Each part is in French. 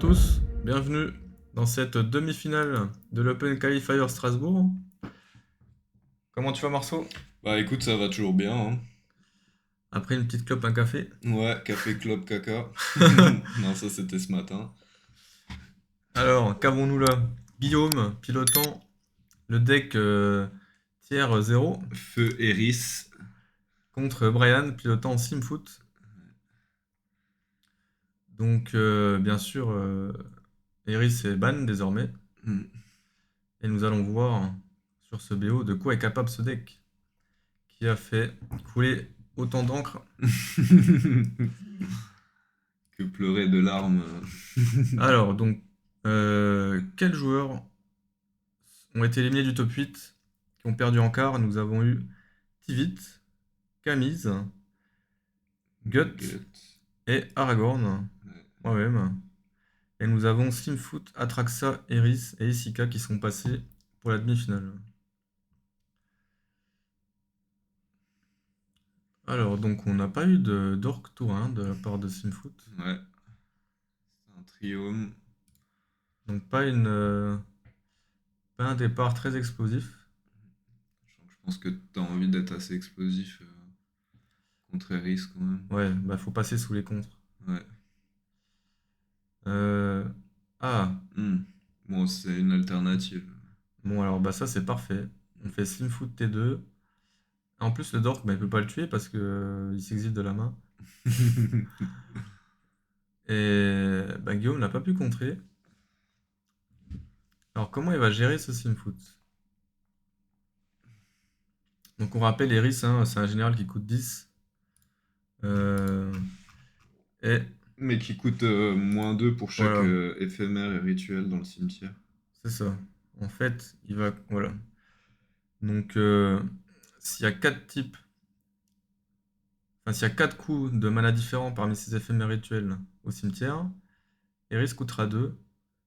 tous, bienvenue dans cette demi-finale de l'Open Qualifier Strasbourg. Comment tu vas Marceau? Bah écoute, ça va toujours bien, hein. Après une petite clope, un café. Ouais, café, clope, caca. Non, ça c'était ce matin. Alors, qu'avons-nous là? Guillaume pilotant le deck tiers 0 Feu Eris. contre Brian pilotant Simfoot. Donc, bien sûr, Eris est ban désormais. Hmm. Et nous allons voir sur ce BO de quoi est capable ce deck qui a fait couler autant d'encre. Que pleurer de larmes. Alors, donc, quels joueurs ont été éliminés du top 8, qui ont perdu en quart? Nous avons eu Tivit, Camise, Gut Gut. et Aragorn, Ouais. moi-même. Et nous avons Simfoot, Atraxa, Eris et Issika qui sont passés pour la demi-finale. Alors, donc, on n'a pas eu d'Orc Tour 1 de la part de Simfoot. Ouais. C'est un triome. Donc, pas un départ très explosif. Je pense que t'as envie d'être assez explosif contre Eris quand même. Ouais, bah faut passer sous les contres. Ouais. Euh, Ah, Hmm. Bon, c'est une alternative. bon alors bah ça c'est parfait. On fait Simfoot T2. En plus le Dork, bah, il peut pas le tuer parce que il s'exile de la main. Et bah, Guillaume n'a pas pu contrer. Alors comment il va gérer ce Simfoot? Donc on rappelle Eris, hein, c'est un général qui coûte 10. Euh, et Mais qui coûte -2 pour chaque voilà, éphémère et rituel dans le cimetière. c'est ça. En fait, il va. Voilà. Donc s'il y a 4 types, enfin s'il y a 4 coups de mana différents parmi ces éphémères rituels au cimetière, Eris coûtera 2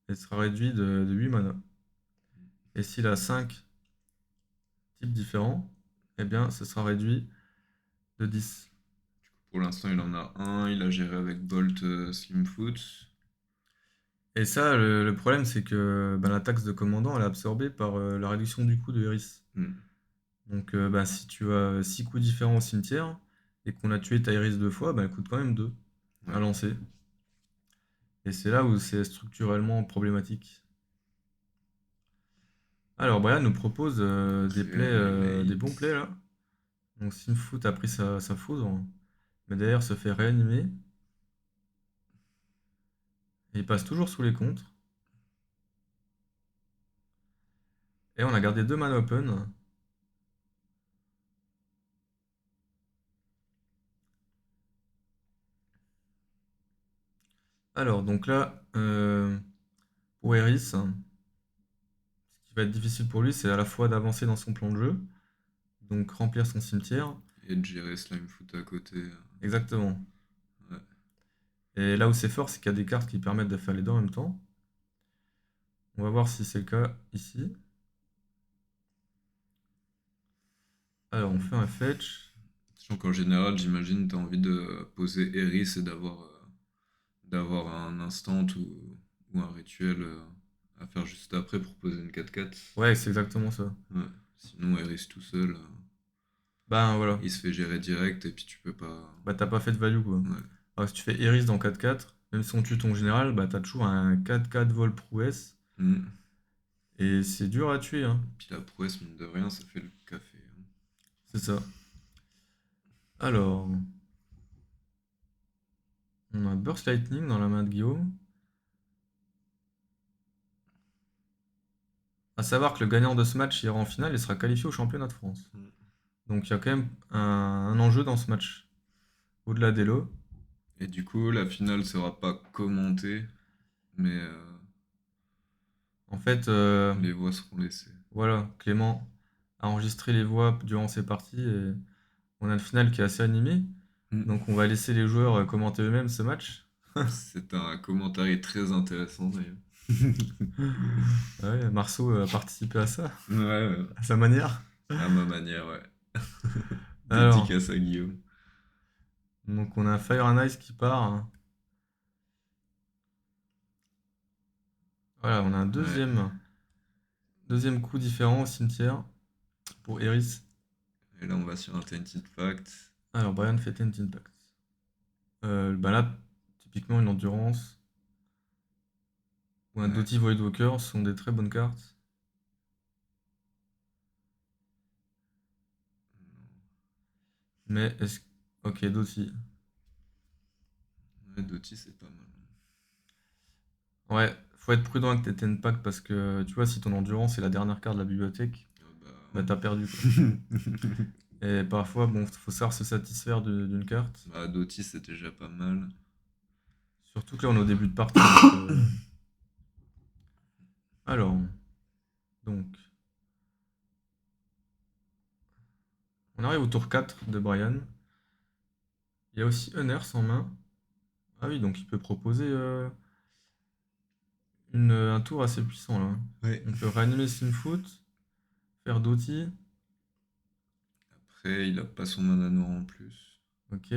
et sera réduit de 8 mana. Et s'il a 5 types différents, eh bien ce sera réduit de 10. Pour l'instant, il en a un. Il a géré avec Bolt Slimfoot. Et ça, le problème, c'est que bah, la taxe de commandant, elle est absorbée par la réduction du coût de Eris. Hmm. Donc, bah, si tu as 6 coups différents au cimetière et qu'on a tué ta Eris 2 fois, bah, elle coûte quand même 2 à Ouais. lancer. Et c'est là où c'est structurellement problématique. Alors, Brian nous propose des bons Create. plays là. Donc, Simfoot a pris sa foudre, mais derrière se fait réanimer. Et il passe toujours sous les contres. Et on a gardé 2 mana open. Alors, donc là, pour Eris, ce qui va être difficile pour lui, c'est à la fois d'avancer dans son plan de jeu, donc remplir son cimetière. Et de gérer Slimefoot à côté. Exactement. Ouais. Et là où c'est fort, c'est qu'il y a des cartes qui permettent de faire les deux en même temps. On va voir si c'est le cas ici. Alors, on fait un fetch. Sachant qu'en général, j'imagine, t'as envie de poser Eris et d'avoir un instant ou un rituel à faire juste après pour poser une 4-4. Ouais, c'est exactement ça. Ouais. Sinon, Eris tout seul, Ben voilà. il se fait gérer direct et puis tu peux pas. Bah t'as pas fait de value quoi. Ouais. Alors si tu fais Eris dans 4-4, même si on tue ton général, bah t'as toujours un 4-4 vol prouesse. Hmm. Et c'est dur à tuer, hein. Puis la prouesse, mine de rien, ça fait le café, hein. C'est ça. Alors, on a Burst Lightning dans la main de Guillaume. À savoir que le gagnant de ce match ira en finale et sera qualifié au championnat de France. Hmm. Donc il y a quand même un enjeu dans ce match. Au-delà des lots. Et du coup, la finale sera pas commentée, mais En fait, les voix seront laissées. voilà, Clément a enregistré les voix durant ces parties et on a une finale qui est assez animée. Hmm. Donc on va laisser les joueurs commenter eux-mêmes ce match. C'est un commentaire très intéressant d'ailleurs. Ouais, Marceau a participé à ça, Ouais, ouais. à sa manière. À ma manière, ouais. Alors, Dédicace à Guillaume. donc on a Fire and Ice qui part, hein. Voilà, on a un Ouais. deuxième coup différent au cimetière pour Eris. Et là, on va sur un Tainted Pact. Alors, Brian fait Tent Impact. Bah là, typiquement, une endurance ou un Ouais. Doughty Voidwalker sont des très bonnes cartes. Mais est-ce. Ok, Doughty. Ouais, Doty, c'est pas mal. Ouais, faut être prudent avec tes Ten Pack parce que tu vois, si ton endurance est la dernière carte de la bibliothèque, Ah bah, bah t'as perdu quoi. ouais. Et parfois, bon, faut savoir se satisfaire d'une carte. Bah, Doty, c'était déjà pas mal. Surtout que là, on est au début de partie. Donc, alors, donc, on arrive au tour 4 de Brian. Il y a aussi Unearth en main. Ah oui, donc il peut proposer un tour assez puissant là. Ouais. On peut réanimer Sinfoot, faire Doughty. Après, il a pas son mana noir en plus. Ok.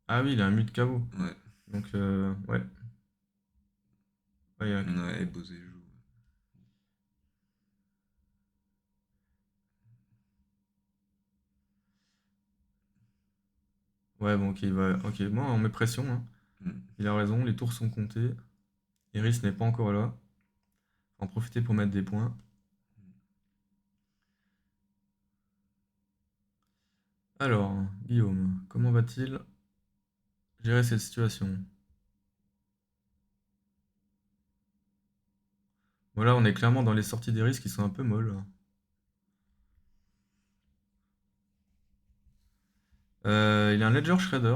Ah oui, il a un mute KO. Ouais. Donc, ouais. Ouais, Ouais, Bosé joue. ouais, bon, ok, ok, moi, on met pression, hein. Hmm. Il a raison, les tours sont comptés. Iris n'est pas encore là. Faut en profiter pour mettre des points. Alors, Guillaume, comment va-t-il gérer cette situation? Voilà, on est clairement dans les sorties d'Iris qui sont un peu molles. Il a un Ledger Shredder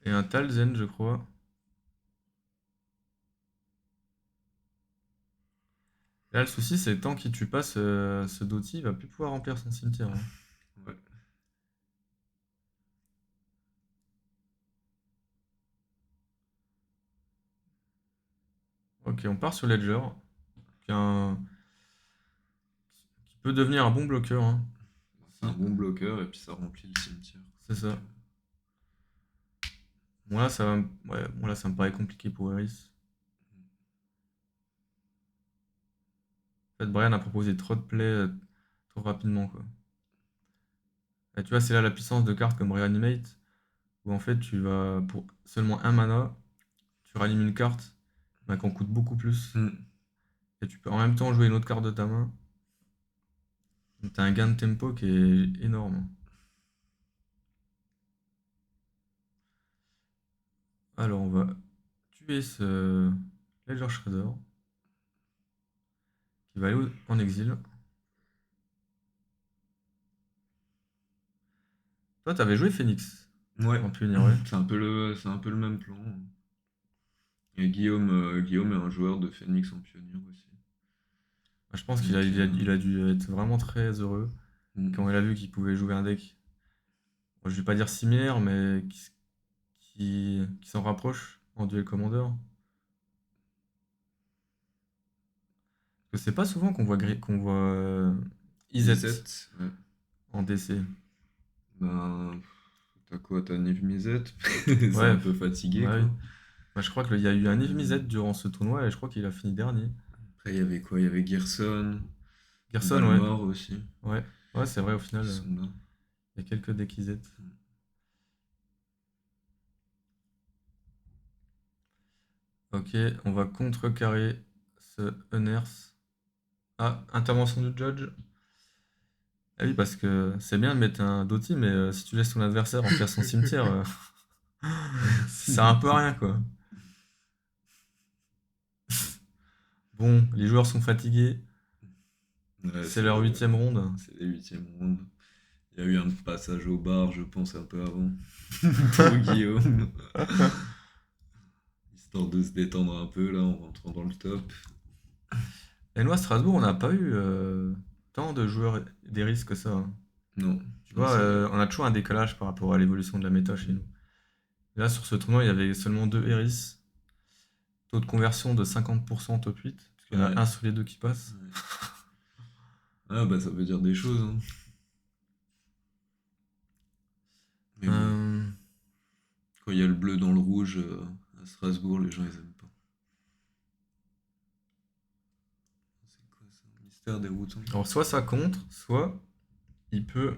et un Talzen, je crois. Là, le souci, c'est tant qu'il tue pas ce Doughty, il va plus pouvoir remplir son cimetière, hein. Ouais. Ok, on part sur Ledger, qui, est qui peut devenir un bon bloqueur, hein. C'est un Si, bon bloqueur et puis ça remplit le cimetière. c'est Donc, ça. Bon là, ouais, bon, là, ça me paraît compliqué pour Eris. En fait, Brian a proposé trop de plays trop rapidement, quoi. Et tu vois, c'est là la puissance de cartes comme Reanimate, où en fait, tu vas, pour seulement un mana, tu ranimes une carte, bah, qui en coûte beaucoup plus. hmm. Et tu peux en même temps jouer une autre carte de ta main. Donc, t'as un gain de tempo qui est énorme. Alors, on va tuer ce Ledger Shredder, qui va aller en exil. Toi, t'avais joué Phoenix Ouais. en pionnier, ouais. C'est un peu le même plan. Et Guillaume est un joueur de Phoenix en pionnier aussi. Bah, je pense qu'il Donc, il a dû être vraiment très heureux quand il hmm. a vu qu'il pouvait jouer un deck, bon, je vais pas dire similaire, mais qui s'en rapproche en duel commander. Parce que c'est pas souvent qu'on voit IZ Izet, ouais. en DC. Ben, t'as quoi? T'as Niv Mizzet? C'est Ouais, un peu fatigué, bah oui. quoi. Bah, je crois qu'il y a eu un Yves Euh, Z durant ce tournoi et je crois qu'il a fini dernier. Après, il y avait quoi? Il y avait Gerson, Gerson, ouais. Balmore aussi, Ouais, ouais, c'est vrai, au qui final, sont là. il y a quelques decks IZ. Ok, on va contrecarrer ce Unearth. Ah, intervention du judge. Ah oui, parce que c'est bien de mettre un Doughty, mais si tu laisses ton adversaire remplir son cimetière, ça sert un peu à rien, quoi. Bon, les joueurs sont fatigués. Ouais, C'est leur huitième ronde. c'est les huitièmes rondes. Il y a eu un passage au bar, je pense, un peu avant, pour Guillaume, histoire de se détendre un peu, là, en rentrant dans le top. Et nous, à Strasbourg, on n'a pas eu tant de joueurs des risques que ça, hein. Non, Tu non, vois, c'est vrai. on a toujours un décalage par rapport à l'évolution de la méta chez nous. Là, sur ce tournoi, il y avait seulement deux Eris. Taux de conversion de 50% top 8, parce qu'il y en a Ouais. un sur les deux qui passe. Ouais. Ah, bah, ça veut dire des choses, hein. Mais bon, Euh, quand il y a le bleu dans le rouge, à Strasbourg, les gens, ils aiment pas. mystère déroutant. Alors, soit ça contre, soit il peut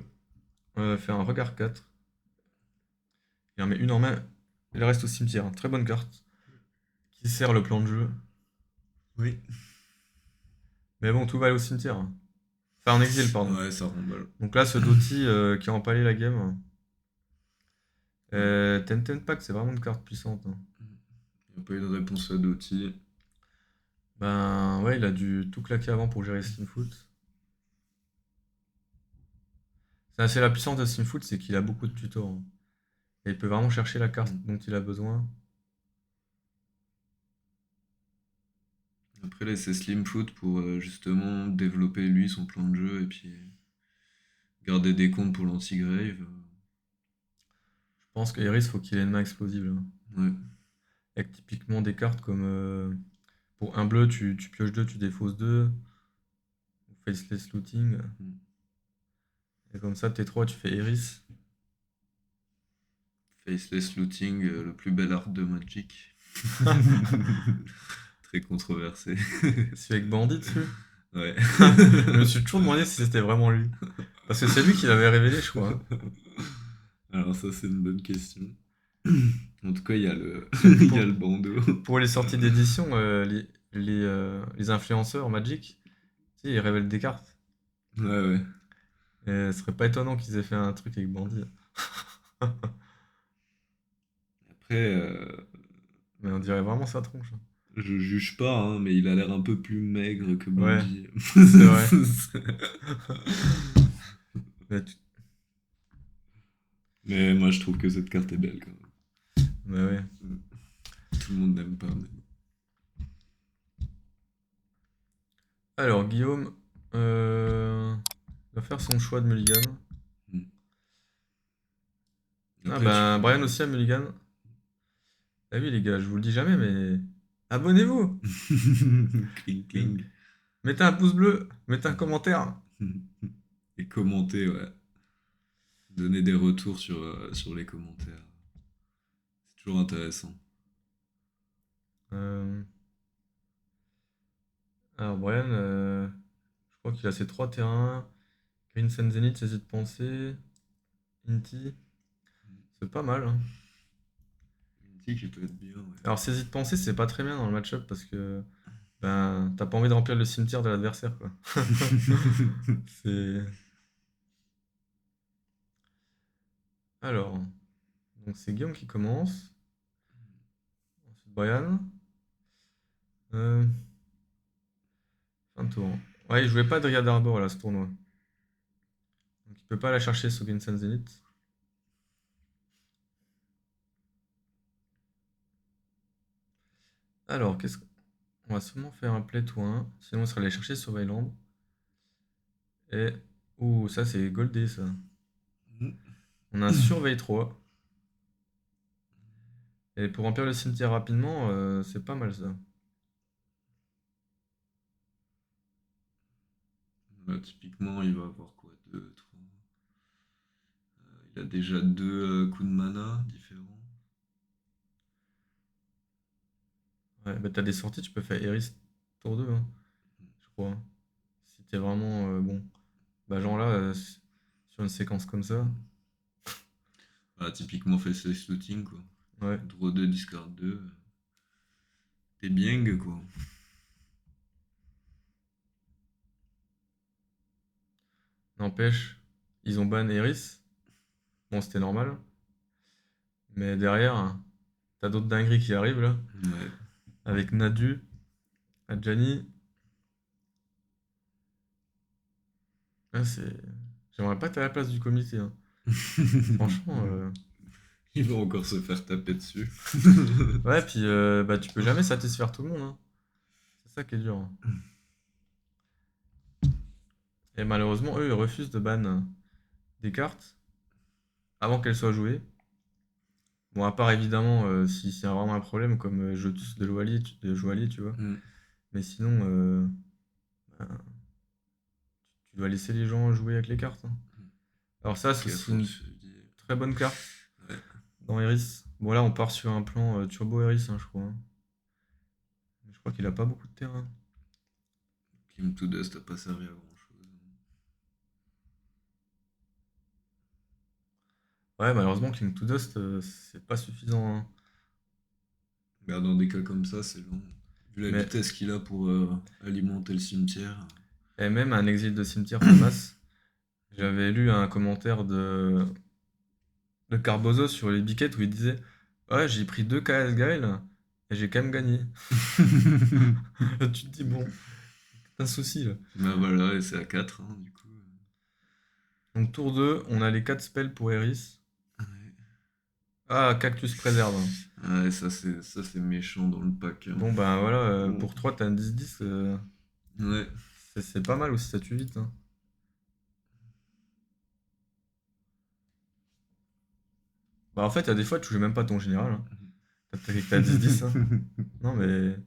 faire un regard 4. Il en met une en main, il reste au cimetière. Très bonne carte. Qui sert le plan de jeu. Oui. Mais bon, tout va aller au cimetière. Enfin, en exil, pardon. Ouais, ça remballe. Donc là, ce Doty qui a empalé la game. Ten Pack, c'est vraiment une carte puissante, hein. Il n'y a pas eu de réponse à Doty. Ben ouais, il a dû tout claquer avant pour gérer Steamfoot. C'est la puissance de Steamfoot, c'est qu'il a beaucoup de tutos, hein. Et il peut vraiment chercher la carte dont il a besoin. Après, laisser Slimfoot pour justement développer lui son plan de jeu et puis garder des comptes pour l'anti-grave. Je pense qu'Iris, faut qu'il ait une main explosive, là. Ouais. Avec typiquement des cartes comme pour un bleu, tu pioches 2, tu défausses 2. Faceless Looting. Et comme ça, T3, tu fais Iris. Faceless Looting, le plus bel art de Magic. Très controversé. C'est avec Bandit dessus. Ouais. Je me suis toujours demandé si c'était vraiment lui. Parce que c'est lui qui l'avait révélé, je crois, hein. Alors ça, c'est une bonne question. En tout cas, il y a il y a le bandeau. Pour les sorties d'édition, les influenceurs Magic, tu sais, ils révèlent des cartes. Ouais, ouais. Et ce serait pas étonnant qu'ils aient fait un truc avec Bandit. Après, Mais on dirait vraiment sa tronche, hein. je juge pas, hein, mais il a l'air un peu plus maigre que Ouais, Bondy. c'est vrai. Mais Mais moi, je trouve que cette carte est belle quand même. bah ouais. Tout le monde n'aime pas. Alors, Guillaume va faire son choix de mulligan. Hmm. Ah Après, ben, Brian aussi a mulligan. Ah oui, les gars, je vous le dis jamais, mais abonnez-vous! Cling, cling. Mettez un pouce bleu, mettez un commentaire. Et commenter, ouais. Donner des retours sur les commentaires. C'est toujours intéressant. Euh, Alors, Brian, je crois qu'il a ses 3 terrains. Green Sun Zenith, saisie de pensée. Inti. C'est pas mal, hein. Une tic qui peut être bien, ouais. Alors, saisie de pensée, c'est pas très bien dans le match-up parce que ben, t'as pas envie de remplir le cimetière de l'adversaire, quoi. C'est. Alors, donc c'est Guillaume qui commence. Ensuite, Brian. Euh, Fin de tour. Ouais, il jouait pas Dryad Arbor là, ce tournoi. Donc il peut pas la chercher sur Green Sun Zenith. Alors, qu'est-ce qu'on va sûrement faire un play ou un. Sinon, on serait allé chercher sur Veiland. Et. Ouh, ça c'est Goldé ça. On a un surveille 3. Et pour remplir le cimetière rapidement, c'est pas mal ça. Là, typiquement, il va avoir quoi? 2, 3. Il a déjà 2 coups de mana différents. Ouais, bah t'as des sorties, tu peux faire Eris tour 2, hein, je crois, hein. Si t'es vraiment bon. Bah genre là, sur une séquence comme ça. Voilà, typiquement Faceless Looting, quoi. Ouais. Draw 2, discard 2. T'es bien, quoi. N'empêche, ils ont ban Eris. Bon, c'était normal. Mais derrière, hein, t'as d'autres dingueries qui arrivent là. Ouais. Avec Nadu, Adjani. Ah, c'est. J'aimerais pas être à la place du comité, hein. Franchement. Il va encore se faire taper dessus. Ouais, puis bah, tu peux jamais satisfaire tout le monde, hein. C'est ça qui est dur, hein. Et malheureusement, eux, ils refusent de ban des cartes avant qu'elles soient jouées. Bon, à part évidemment si c'est vraiment un problème comme Jotus de Joaillier, tu vois. Mm. Mais sinon, ben, tu dois laisser les gens jouer avec les cartes, hein. Alors ça, c'est aussi une très bonne carte Ouais. dans Eris. Bon là, on part sur un plan Turbo Eris, hein, je crois, hein. Je crois qu'il a pas beaucoup de terrain. Kim to Dust a pas servi à grand chose. Ouais, malheureusement, King to Dust, c'est pas suffisant, hein. Bah, dans des cas comme ça, c'est long. Vu la Mais vitesse qu'il a pour alimenter le cimetière. et même un exil de cimetière Thomas, j'avais lu un commentaire de Carbozo sur les biquettes où il disait ouais, j'ai pris 2 KS Gaël et j'ai quand même gagné. Tu te dis, bon, c'est un souci là. Bah voilà, et c'est à 4 hein, du coup. Donc, tour 2, on a les 4 spells pour Eris. Ouais. Ah, Cactus Préserve. Ouais, ça c'est méchant dans le pack, hein. Bon, ben voilà, Mm. pour 3, t'as un 10-10. Ouais. C'est pas mal aussi, ça tue vite, hein. Bah, en fait, il y a des fois, tu joues même pas ton général, hein. T'as 10-10, hein. Non, mais.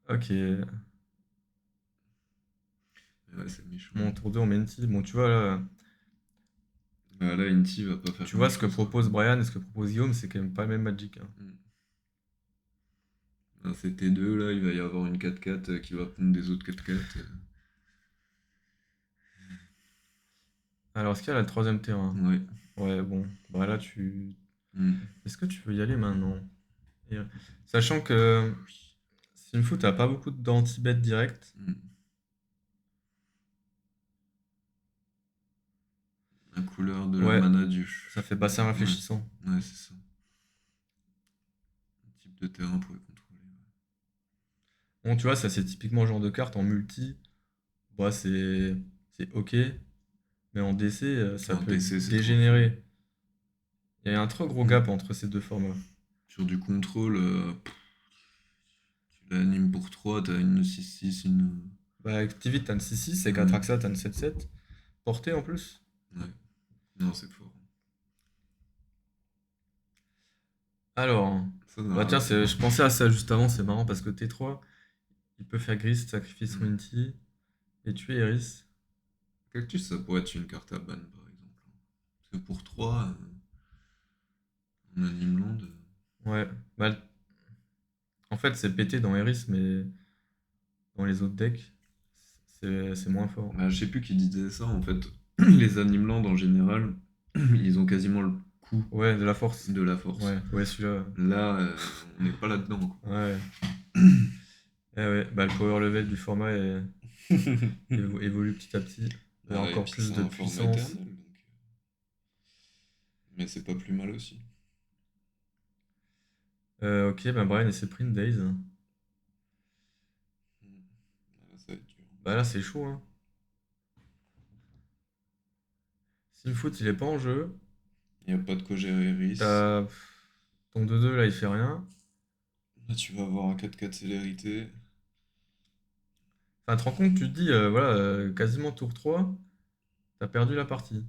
Ok. Ouais, c'est méchant. Bon, tour 2, on met une team. Bon, tu vois, là, Bah là, Inti va pas faire tu grand vois ce que chose, quoi. propose Brian et ce que propose Guillaume, c'est quand même pas le même Magic, hein. Mm. Dans ces T2, là, il va y avoir une 4-4 qui va prendre des autres 4-4. Alors, est-ce qu'il y a le troisième terrain? Ouais. Ouais, bon. Bah là, tu. Mm. Est-ce que tu veux y aller maintenant? Et, sachant que Simfoot a pas beaucoup d'anti-bet direct. Mm. La couleur de la Ouais, mana du. ça fait bassin Ouais, réfléchissant. ouais, c'est ça. Un type de terrain pour les contrôler. Bon, tu vois, ça c'est typiquement le genre de carte en multi. Bah, c'est ok, mais en DC, Ouais. ça En peut DC, c'est trop fort. dégénérer. Il y a un trop gros Mm. gap entre ces deux formats. Sur du contrôle, tu l'animes pour 3, t'as une 6-6, une. Bah, avec Pivot, t'as une 6-6, avec Ouais, Atraxa, t'as une 7-7. Portée en plus. ouais. Non, c'est fort. Alors, Ça, bah tiens, ça je marche. pensais à ça juste avant, c'est marrant parce que T3, il peut faire Gris, sacrifice Mm. Minty et tuer Eris. Cactus, ça pourrait être une carte à ban, par exemple. Parce que pour 3, en anime land. Ouais, bah, en fait, c'est pété dans Eris, mais dans les autres decks, c'est moins fort. Bah, je sais plus qui disait ça, en fait. Les anime land, en général, ils ont quasiment le coup Ouais, de la force. de la force. Ouais, ouais, celui-là. Là, on n'est pas là-dedans, quoi. Ouais. Eh ouais, bah, le power level du format évolue petit à petit vers Bah, et encore puis plus c'est de un format puissance. éternel, donc. Mais c'est pas plus mal aussi. Ok, bah Brian et ses Print Days. Mm. Là, ça va être dur. Bah là, c'est chaud, hein. Simfoot, il est pas en jeu. Il n'y a pas de co-gérer Iris. T'as ton 2-2, là, il fait rien. Là, tu vas avoir un 4-4 célérité. Enfin, tu te rends compte, tu te dis, voilà, quasiment tour 3, t'as perdu la partie.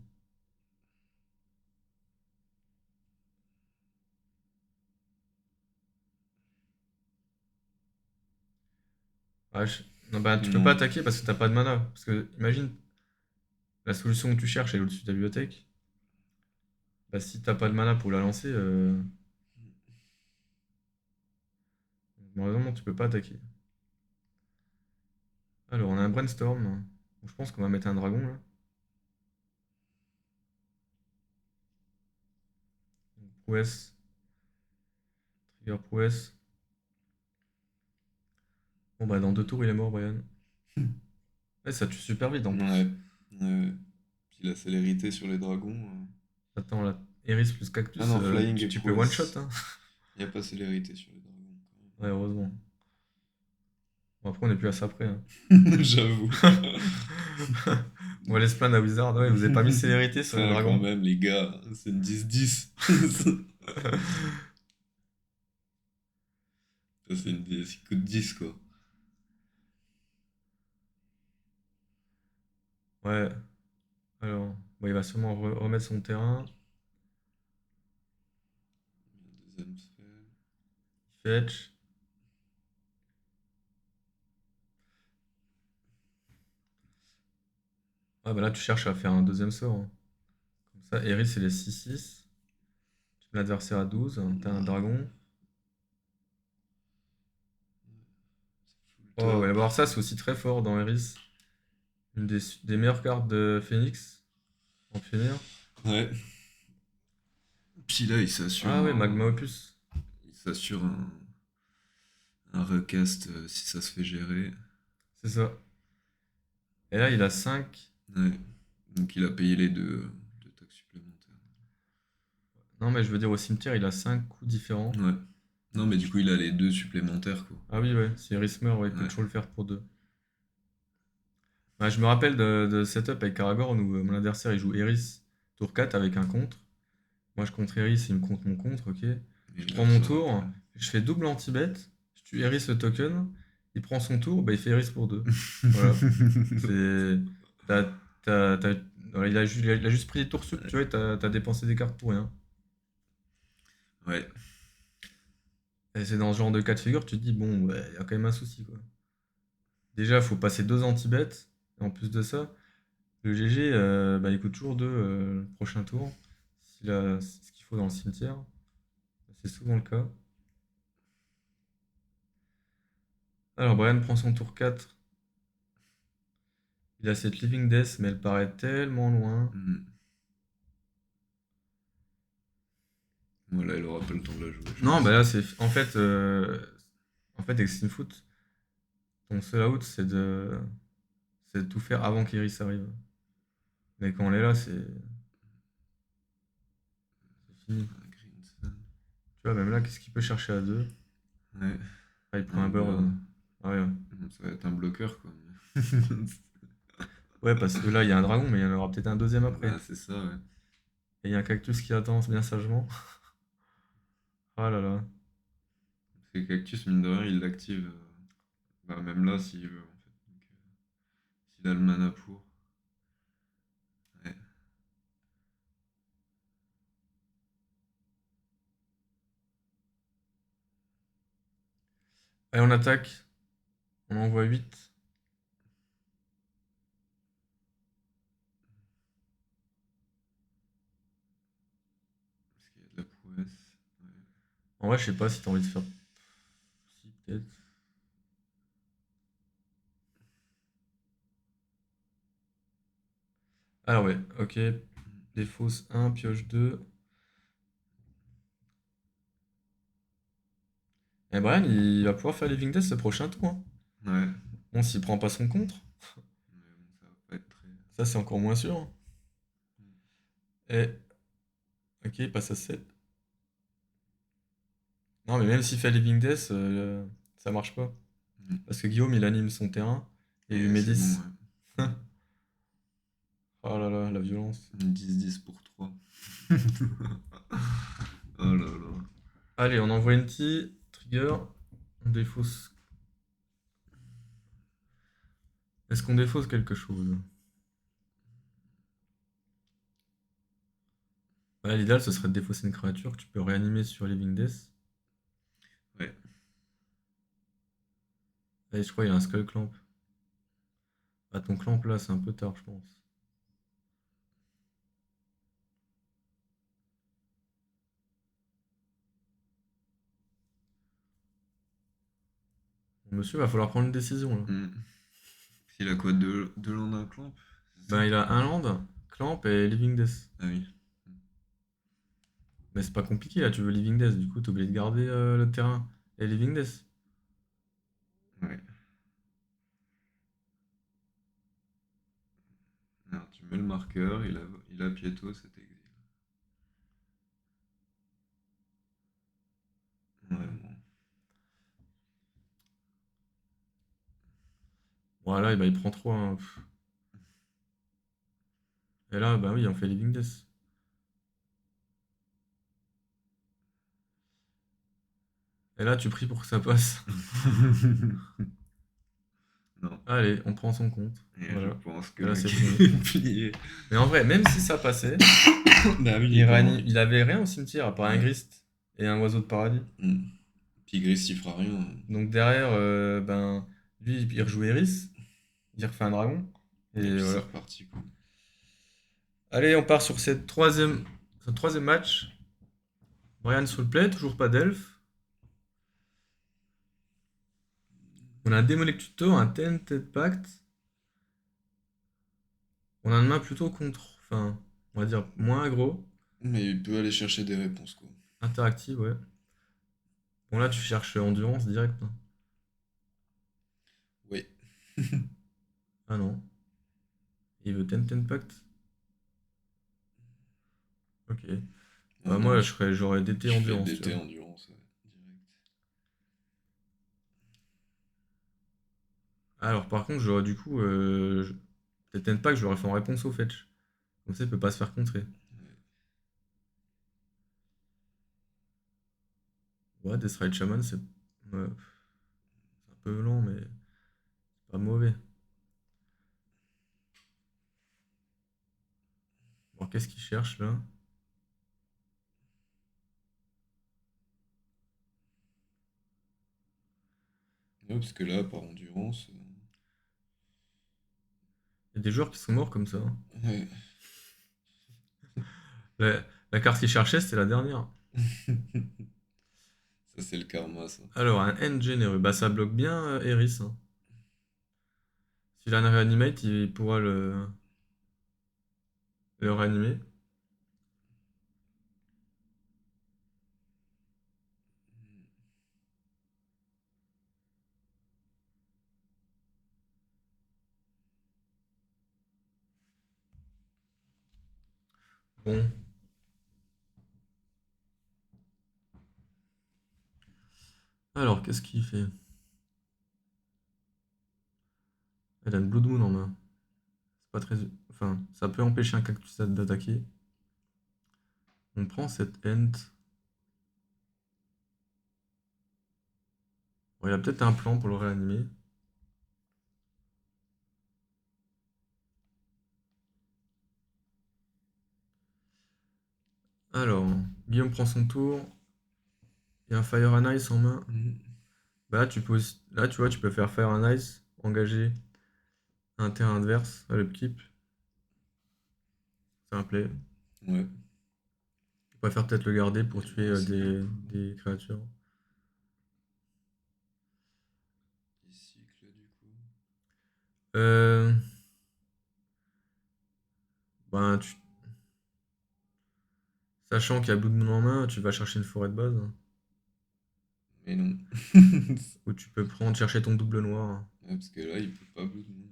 Ouais, non, bah, tu peux pas Non. attaquer parce que t'as pas de mana. Parce que, imagine, la solution que tu cherches, elle est au-dessus de ta bibliothèque. Bah, si t'as pas de mana pour la lancer, malheureusement, tu peux pas attaquer. Alors, on a un brainstorm. Donc, je pense qu'on va mettre un dragon, là. Prouesse, trigger prouesse. Bon, bah, dans 2 tours, il est mort, Brian. Ouais, ça tue super vite en plus. Ouais. Ouais. Puis la célérité sur les dragons. Attends, là, Eris plus Ah Cactus, non, Flying et tu peux one shot, prouesse. hein. Il n'y a pas célérité sur les dragons, Ouais, heureusement. Bon, après, on est plus à ça près, hein. quand même. J'avoue. On va aller se plaindre à Wizard. Ouais, vous avez pas mis célérité sur les Putain, quand dragons. même, les gars, c'est une 10-10. Ça, c'est une c'est que de 10, quoi. Ouais, alors, bon, il va sûrement remettre son terrain. Deuxième spell. Fetch. Ouais, bah là, tu cherches à faire un deuxième sort, hein. Comme ça, Eris, il est 6-6. Tu mets l'adversaire à 12. T'as un dragon. Oh, ouais, top. bah, alors ça, c'est aussi très fort dans Eris. Une des meilleures cartes de Phoenix en pionnier. Ouais. Puis là, il s'assure Ah ouais, Magma un, Opus. il s'assure un recast si ça se fait gérer. C'est ça. Et là, il a 5. Ouais. Donc il a payé les deux taxes supplémentaires. Non, mais je veux dire, au cimetière, il a 5 coups différents. Ouais. Non, mais du coup, il a les deux supplémentaires, quoi. Ah oui, ouais, si Eris meurt, ouais, il peut Ouais. toujours le faire pour 2. Ouais, je me rappelle de setup avec Aragorn où mon adversaire il joue Eris tour 4 avec un contre. Moi je contre Eris, il me compte mon contre, ok. Et Je il le prends mon ressort après. tour, je fais double anti-bet, je tue Eris le token, il prend son tour, bah il fait Eris pour 2. Voilà. C'est. T'as, voilà, il a juste pris les tours sup, tu vois, et t'as dépensé des cartes pour rien. Ouais. Et c'est dans ce genre de cas de figure, tu te dis, bon, ouais, il y a quand même un souci, quoi. Déjà, il faut passer 2 anti-bet, et en plus de ça, le GG, bah, il coûte toujours 2 le prochain tour. S'il a ce qu'il faut dans le cimetière. C'est souvent le cas. Alors, Brian prend son tour 4. Il a cette Living Death, mais elle paraît tellement loin. Mm. Voilà, il aura pas le temps de la jouer, je Non, pense. bah là, c'est. En fait, avec Steamfoot, ton seul out, c'est de tout faire avant qu'Iris arrive. Mais quand on est là, c'est fini. Ah, Green. Tu vois, même là, qu'est-ce qu'il peut chercher à 2? Ouais. Ah, il prend Un un bird. bird. Ah ouais, ouais. Ça va être un bloqueur, quoi. Ouais, parce que là, il y a un dragon, mais il y en aura peut-être un deuxième après. Bah, c'est ça, ouais. Et il y a un cactus qui attend bien sagement. Ah là là. Parce que Cactus, mine de rien, il l'active. Bah, même là, s'il veut, en fait. Donc, s'il a le mana pour. Ouais. Allez, on attaque. On envoie 8. Parce qu'il y a de la prouesse. Ouais. En vrai, je sais pas si t'as envie de faire. Si, peut-être. Alors, ouais, ok. Défausse 1, pioche 2. Et Brian, il va pouvoir faire Living Death ce prochain tour, hein. Ouais. Bon, s'il prend pas son contre, Mais bon, ça va pas être très. ça c'est encore moins sûr. Et. Ok, il passe à 7. Non, mais même s'il fait Living Death, ça marche pas. Mm. Parce que Guillaume, il anime son terrain et il lui Et met c'est bon, 10. ouais. Mm. Oh là là, la violence. 10-10 pour 3. Oh là là. Allez, on envoie une T, trigger, on défausse. Est-ce qu'on défausse quelque chose? Ouais, l'idéal, ce serait de défausser une créature que tu peux réanimer sur Living Death. Ouais. Et je crois qu'il y a un Skull Clamp. Ah, ton clamp là, c'est un peu tard, je pense. Monsieur, va falloir prendre une décision là. Mm. Il a quoi? Deux landes à clamp? C'est ça? Ben, il a un land, clamp et Living Death. Ah oui. Mais c'est pas compliqué là, tu veux Living Death, du coup, t'es obligé de garder le terrain et Living Death. Ouais. Alors, tu mets le marqueur, il a Pieto, cet exil. Ouais, bon. Voilà, bah, il prend 3, hein. Et là, bah oui, on fait Living Death. Et là, tu pries pour que ça passe. Non. Allez, on prend son compte. Et je Voilà. pense que Et là, le c'est gars fini. est plié. Mais en vrai, même si ça passait, Bah oui, il est pas mort. il avait rien au cimetière à part un Ouais. Grist et un oiseau de paradis. Mm. Tigris, il fera rien. Donc derrière, ben, lui, il rejoue Eris, il refait un dragon. Et Et puis c'est voilà. reparti, quoi. Allez, on part sur ce troisième match. Brian sous le play, toujours pas d'elfe. On a un Démonic Tutor, un Tented Pact. On a une main plutôt contre. Enfin, on va dire moins aggro. Mais il peut aller chercher des réponses, quoi. Interactive, ouais. Bon, là, tu cherches endurance direct, hein. Oui. Ah non. Il veut Tented Pact. Ok. Ah Bah, non, moi, j'aurais DT je fais endurance, tu DT vois. endurance, ouais, direct. Alors, par contre, j'aurais du coup. Tented Pact, je l'aurais fait en réponse au fetch. Comme ça, il peut pas se faire contrer. Ouais. Ouais, Deathright Shaman, c'est un peu lent, mais c'est pas mauvais. Bon, qu'est-ce qu'il cherche là? Ouais, parce que là, par endurance. Il y a des joueurs qui sont morts comme ça, hein. Ouais. La carte qu'il cherchait, c'était la dernière. Ça, c'est le karma, ça. Alors, un End généreux. Bah, ça bloque bien Eris, hein. S'il a un reanimate, il pourra le réanimer. Bon. Alors, qu'est-ce qu'il fait? Elle a une Blood Moon en main. C'est pas très. Enfin, ça peut empêcher un cactus d'attaquer. On prend cette End. Bon, il a peut-être un plan pour le réanimer. Alors, Guillaume prend son tour. Il y a un Fire and Ice en main. Mhm. Bah là, là, tu vois, tu peux faire Fire and Ice, engager un terrain adverse à l'upkeep. C'est un play. Ouais. Tu préfères peut-être le garder pour Et tuer ouais, c'est bon. des créatures. Des cycles, du coup. Euh, ben, sachant qu'il y a Blood Moon en main, tu vas chercher une forêt de base. Mais non. Ou tu peux chercher ton double noir. Ouais, parce que là, il peut pas Blood Moon.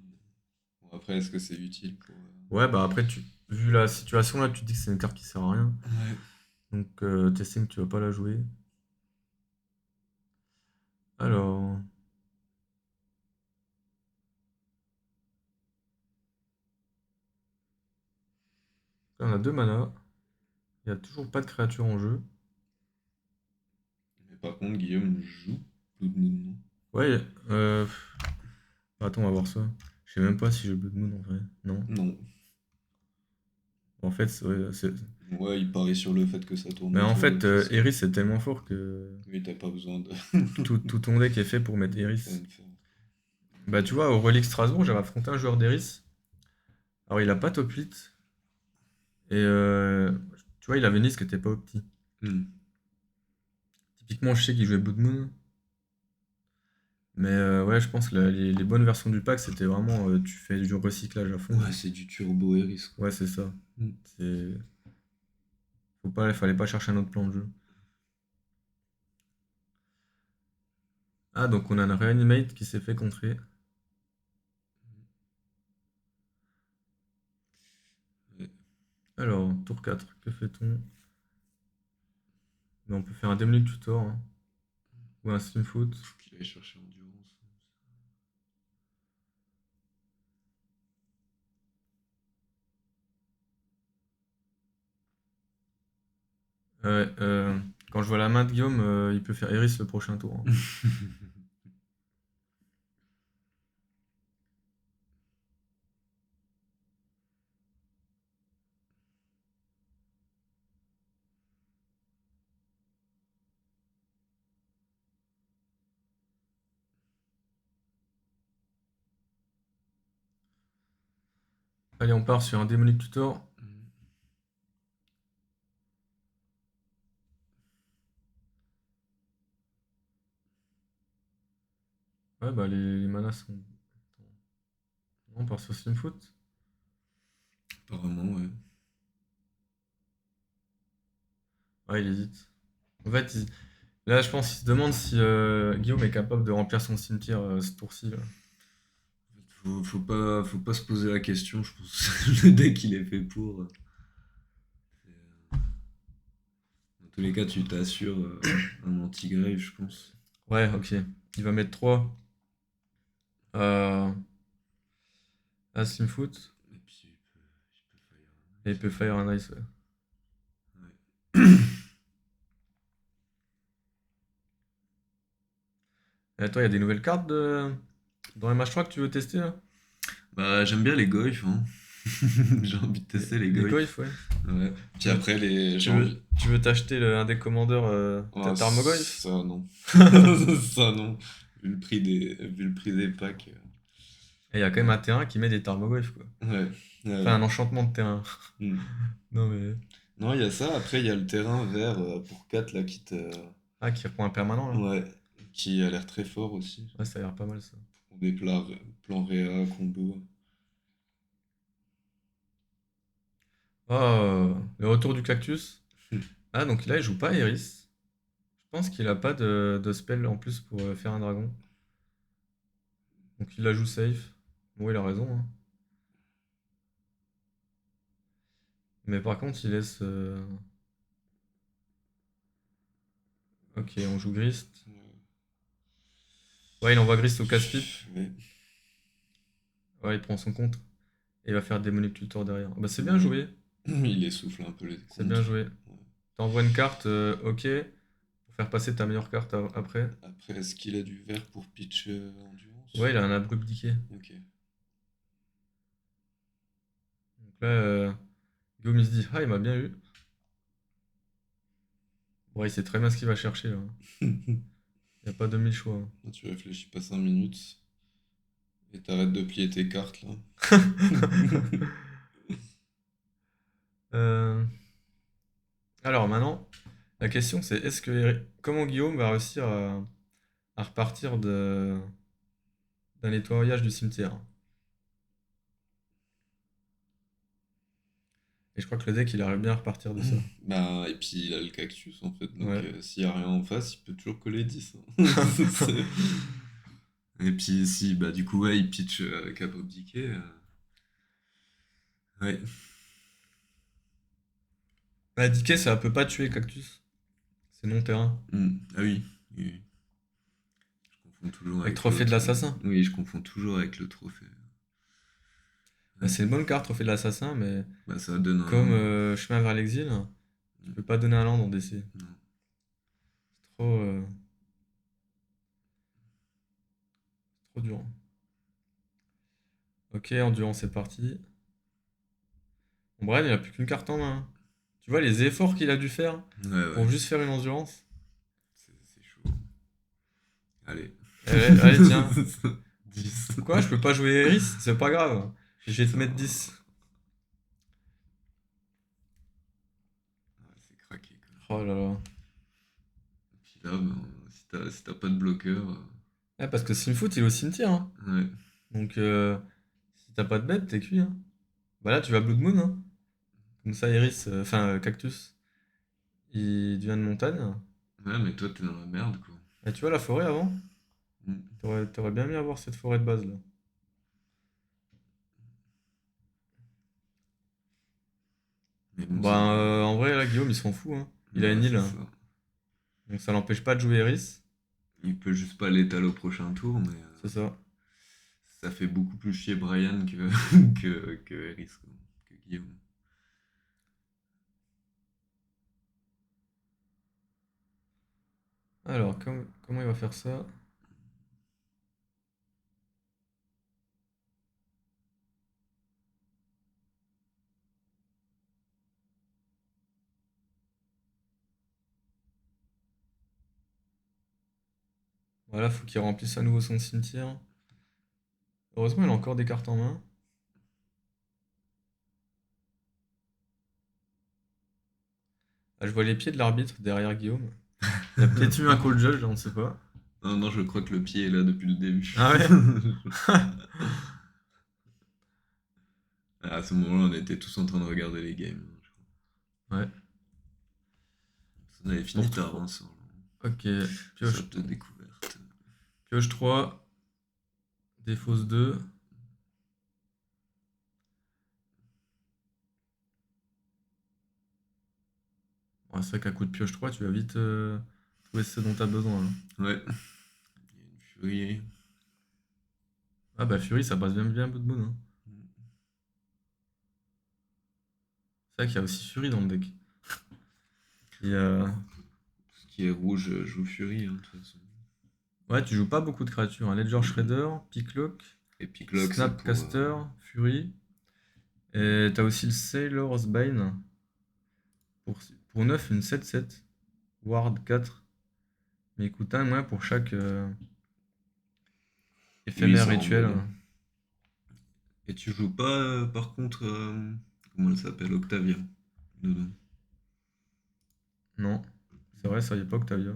Bon, après, est-ce que c'est utile pour. Ouais, bah après, vu la situation là, tu te dis que c'est une carte qui sert à rien. Ouais. Donc, t'estimes que tu vas pas la jouer. Alors, là, on a deux mana. Il y a toujours pas de créature en jeu. Mais par contre, Guillaume joue Blood Moon, non? Ouais, attends, on va voir ça. Je sais même pas si j'ai Blood Moon en vrai. Non. Non. En fait, Ouais, il parie sur le fait que ça tourne mais en autour et fait, puis c'est. Eris est tellement fort que Oui, t'as pas besoin de. tout ton deck est fait pour mettre de faire Eris. une faire. Bah, tu vois, au Relic Strasbourg, j'avais affronté un joueur d'Eris. Alors, il a pas top 8. Et tu vois, il avait une liste qui était pas opti. Hmm. Typiquement, je sais qu'il jouait Blood Moon. Mais ouais, je pense que les bonnes versions du pack, c'était vraiment tu fais du recyclage à fond. Ouais, c'est du turbo Eris, quoi. Ouais, c'est ça. Hmm. C'est fallait pas chercher un autre plan de jeu. Ah, donc on a un Reanimate qui s'est fait contrer. Ouais. Alors, tour 4, que fait-on? Ben, on peut faire un Demonic Tutor, hein, ou un Slimfoot. Faut qu'il aille chercher endurance. Ouais, quand je vois la main de Guillaume, il peut faire Eris le prochain tour, hein. Allez, on part sur un Demonic Tutor. Ouais, bah les manas sont. Non, on part sur Slimfoot. Apparemment, ouais. Ouais, il hésite. En fait, là, je pense qu'il se demande si Guillaume est capable de remplir son cimetière ce tour-ci, là. Faut pas se poser la question, je pense. Le deck, il est fait pour. Dans tous les cas, tu t'assures un anti-grave, je pense. Ouais, ok. Il va mettre 3 à, à Slimfoot Et puis, il peut faire et il peut faire un ice, ouais. un ice. Et toi, il y a des nouvelles cartes dans MH3 que tu veux tester, là? Bah, j'aime bien les goifs, hein. J'ai envie de tester les Les goifs. Goyf, ouais. Ouais. Puis Tu veux après, j'ai tu veux, envie. tu veux t'acheter un deck commander Ah, Tarmogoyf? ça, non. Ça, non. Vu le prix des packs. Et il y a quand même un terrain qui met des Tarmogoyf, quoi. Ouais. Enfin, Ouais. un enchantement de terrain. Hmm. Non, mais. Non, il y a ça. Après, il y a le terrain vert pour 4 là, Ah, qui reprend un permanent, là. ouais, qui a l'air très fort aussi. Ouais, ça a l'air pas mal, ça. Pour des plans réa, combo. Oh, le retour du cactus. Ah, donc là, il joue pas Eris. Je pense qu'il a pas de spell en plus pour faire un dragon. Donc il la joue safe. Bon, il a raison, hein. Mais par contre, il laisse. Ok, on joue Grist. Ouais, il envoie Grist au casse-pipe. Ouais. Ouais, il prend son contre. Et il va faire Démonicultor derrière. Bah, c'est bien Ouais. joué. Il essouffle un peu les C'est bien contres. joué. Ouais. T'envoies une carte, ok, pour faire passer ta meilleure carte après. Après, est-ce qu'il a du vert pour pitch endurance? Ouais, il a un abrupt decay. Ok. Donc là, Guillaume il se dit, ah, il m'a bien eu. Ouais, il sait très bien ce qu'il va chercher, là. Il n'y a pas 2000 choix, hein. Là, tu réfléchis pas 5 minutes et t'arrêtes de plier tes cartes là. Euh, Alors maintenant, la question c'est comment Guillaume va réussir à repartir d'un nettoyage du cimetière? Et je crois que le deck il arrive bien à repartir de ça. Bah, et puis il a le cactus en fait, donc Ouais. s'il y a rien en face, il peut toujours coller 10, hein. Et puis si, bah du coup, ouais, il pitch Cap of Decay. Ouais. Bah, Decay ça peut pas tuer Cactus. C'est non terrain. Ah oui, oui, oui. Je confonds toujours Avec avec Trophée de l'autre. l'assassin. Oui, je confonds toujours avec le trophée. Bah, Ouais. c'est une bonne carte Trophée de l'assassin, mais Bah ça donne un comme land. Chemin vers l'exil, tu Mm. peux pas donner un land en DC. Non. C'est trop dur. Ok, Endurance c'est parti. Bon, Brian il a plus qu'une carte en main. Tu vois les efforts qu'il a dû faire Ouais, pour ouais. juste faire une endurance? C'est chaud. Allez. Allez, tiens. 10. Quoi, je peux pas jouer Eris? C'est pas grave. Je vais te Putain. mettre 10. Ouais, c'est craqué quoi. Oh là là. Puis là, ben, si t'as pas de bloqueur, Ouais, parce que Simfoot, il est au cimetière, hein. ouais. Donc, si t'as pas de bête, t'es cuit, hein. Bah là, tu vas Blood Moon, hein. Comme ça, Iris, Cactus, il devient une montagne. Ouais, mais toi, t'es dans la merde quoi. Et tu vois la forêt avant? Mm. T'aurais bien mis à avoir cette forêt de base, là. Mais bon, ça. Bah, en vrai, là, Guillaume, il s'en fout, hein. Il a Ouais, une île, c'est hein. ça. Donc ça l'empêche pas de jouer Eris. Il peut juste pas l'étaler au prochain tour, mais C'est ça. ça fait beaucoup plus chier Brian que, que Eris, quoi, que Guillaume. Alors, comment il va faire ça? Voilà, faut qu'il remplisse à nouveau son cimetière. Heureusement, il a encore des cartes en main. Ah, je vois les pieds de l'arbitre derrière Guillaume. Il a peut-être eu un call judge, là, on ne sait pas. Non, non, je crois que le pied est là depuis le début. Ah ouais? À ce moment-là, on était tous en train de regarder les games. Ouais. On avait fini Pour tard, 3. hein, ça. Ok. Pioche, Sorte de découverte. pioche 3. Défausse 2. Bon, c'est vrai qu'à coup de pioche 3, tu vas vite trouver ce dont tu as besoin, hein. Ouais. Il y a une furie. Ah bah Fury, ça passe bien bien un peu de bon, hein. C'est vrai qu'il y a aussi Fury dans le deck. Et, Ce qui est rouge joue furie, hein, de toute façon. ouais, tu joues pas beaucoup de créatures, hein. Ledger Shredder, Picklock, Et Picklock, c'est pour. Snapcaster, Fury. Et t'as aussi le Sailor's Bane. Pour 9, une 7-7. Ward 4. Mais il coûte un moins pour chaque Oui, éphémère ça rituel. embête. Et tu joues pas, par contre, comment elle s'appelle? Octavia. Dedans. Non, c'est vrai, ça y est pas Octavia.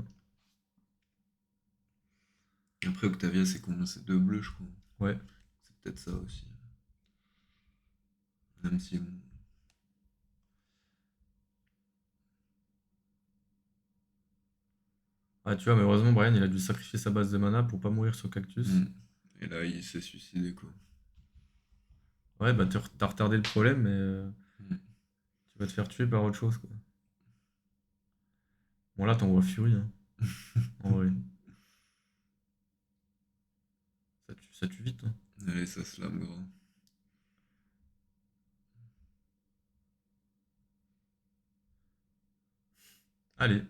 Après, Octavia, c'est combien? C'est 2 bleus, je crois. Ouais. C'est peut-être ça aussi. Même si, bon. Ah, tu vois, mais heureusement, Brian, il a dû sacrifier sa base de mana pour pas mourir sur Cactus. Hmm. Et là, il s'est suicidé, quoi. Ouais, bah t'as retardé le problème, mais Hmm. tu vas te faire tuer par autre chose, quoi. Bon, là, t'envoies Fury, hein, en vrai. Ça tue vite, hein. Allez, ça slam gras. Allez.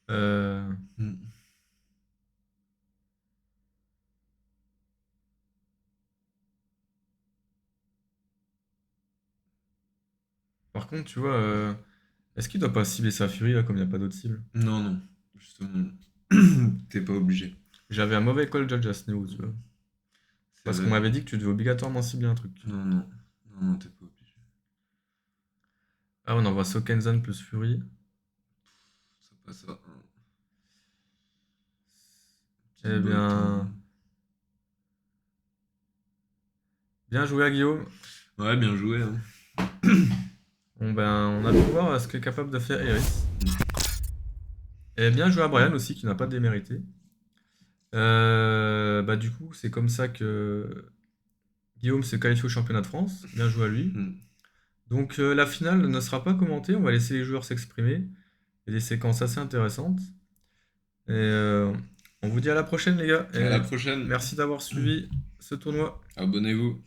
Euh, Hmm. Par contre, tu vois, est-ce qu'il doit pas cibler sa Fury, là, comme il n'y a pas d'autre cible? Non, non. Justement, t'es pas obligé. J'avais un mauvais call judge à ce niveau, tu vois. C'est Parce qu'on vrai. m'avait dit que tu devais obligatoirement cibler un truc. Non, non. Non, non, t'es pas obligé. Ah, on envoie Sokenzan plus Fury. Ça passe à un. Eh Petite bolt, bien, hein. bien joué à Guillaume. Ouais, bien joué, hein. Bon, ben, on a pu voir ce qu'est capable de faire Eris. Et bien joué à Brian aussi, qui n'a pas démérité. Bah, du coup, c'est comme ça que Guillaume s'est qualifié au championnat de France. Bien joué à lui. Hmm. Donc, la finale ne sera pas commentée. On va laisser les joueurs s'exprimer. Il y a des séquences assez intéressantes. Et on vous dit à la prochaine, les gars. À la Et prochaine. merci d'avoir suivi ce tournoi. Abonnez-vous.